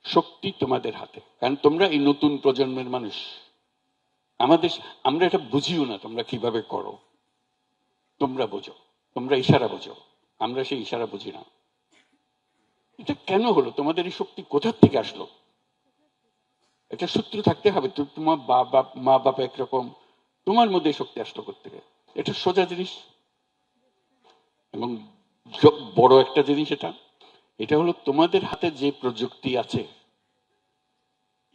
শক্তি তোমাদের হাতে, কারণ তোমরা এই নতুন প্রজন্মের মানুষ। আমরা এটা বুঝিও না তোমরা কিভাবে করো, তোমরা বোঝো, তোমরা ইশারা বোঝো, আমরা সেই ইশারা বুঝি না। এটা কেন হলো? তোমাদের এই শক্তি কোথার থেকে আসলো? একটা সূত্র থাকতে হবে। তোমার মা বাবা একরকম, তোমার মধ্যে শক্তি আসলো কোত্থেকে? এটা সোজা জিনিস এবং বড় একটা জিনিস। এটা হলো তোমাদের হাতে যে প্রযুক্তি আছে,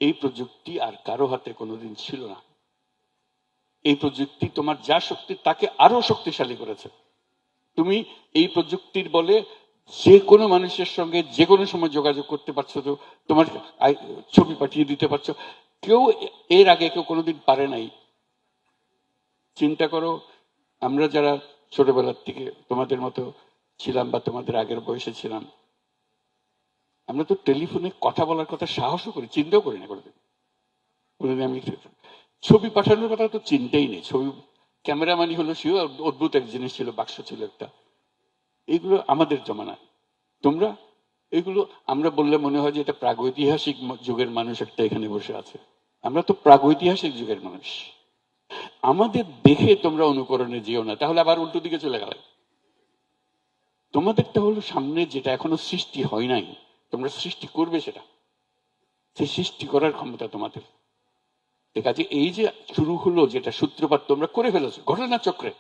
এই প্রযুক্তি আর কারো হাতে কোনোদিন ছিল না। এই প্রযুক্তি তোমার যা শক্তি তাকে আরো শক্তিশালী করেছে। তুমি এই প্রযুক্তির বলে যে কোনো মানুষের সঙ্গে যে কোনো সময় যোগাযোগ করতে পারছো, তো তোমার ছবি পাঠিয়ে দিতে পারছো। কেউ এর আগে কেউ কোনোদিন পারে নাই। চিন্তা করো, আমরা যারা ছোটবেলার থেকে তোমাদের মতো ছিলাম বা তোমাদের আগের বয়সে ছিলাম, আমরা তো টেলিফোনে কথা বলার কথা সাহসও করি, চিন্তাও করি না কোনোদিন। আমি ছবি পাঠানোর কথা তো চিন্তাই নেই। ছবি ক্যামেরাম্যানই হলো সেও অদ্ভুত এক জিনিস ছিল, বাক্স ছিল একটা। এগুলো আমাদের জমানায়। তোমরা এগুলো আমরা বললে মনে হয় যে এটা প্রাগৈতিহাসিক যুগের মানুষ একটা এখানে বসে আছে। আমরা তো প্রাগৈতিহাসিক যুগের মানুষ। আমাদের দেখে তোমরা অনুকরণে যেও না, তাহলে আবার উল্টো দিকে চলে গেলে। তোমাদেরটা হলো সামনে, যেটা এখনো সৃষ্টি হয় নাই, তোমরা সৃষ্টি করবে সেটা। সেই সৃষ্টি করার ক্ষমতা তোমাদের। ঠিক আছে, এই যে শুরু হলো যেটা সূত্রপাত তোমরা করে ফেলেছো ঘটনা চক্রে,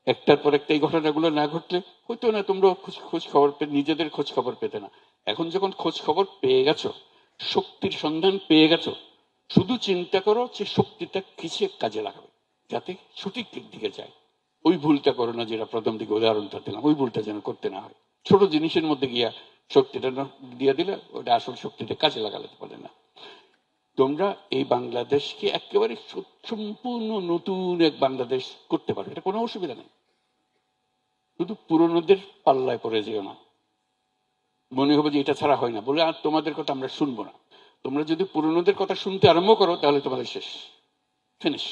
একটার পর একটা এই ঘটনাগুলো না ঘটলে হইতো না। তোমরা খোঁজ খবর নিজেদের খোঁজ খবর পেতে না। এখন যখন খোঁজ খবর পেয়ে গেছো, শক্তির সন্ধান পেয়ে গেছো, শুধু চিন্তা করো যে শক্তিটা কিসে কাজে লাগাবে যাতে সঠিক দিকে যায়। ওই ভুলটা করো না, যেটা প্রথম দিকে উদাহরণটা দিলাম, ওই ভুলটা যেন করতে না হয়। ছোট জিনিসের মধ্যে গিয়া শক্তিটা দিয়ে দিলে ওটা আসল শক্তিটা কাজে লাগাতে পারে না। তোমরা এই বাংলাদেশকে একেবারে সম্পূর্ণ নতুন এক বাংলাদেশ করতে পারো, এটা কোনো অসুবিধা নেই। শুধু পুরনোদের পাল্লায় পড়ে যেও না। মনে হবে যে এটা ছাড়া হয় না বলে আর তোমাদের কথা আমরা শুনবো না। তোমরা যদি পুরনোদের কথা শুনতে আরম্ভ করো তাহলে তোমাদের শেষ, ফিনিশ।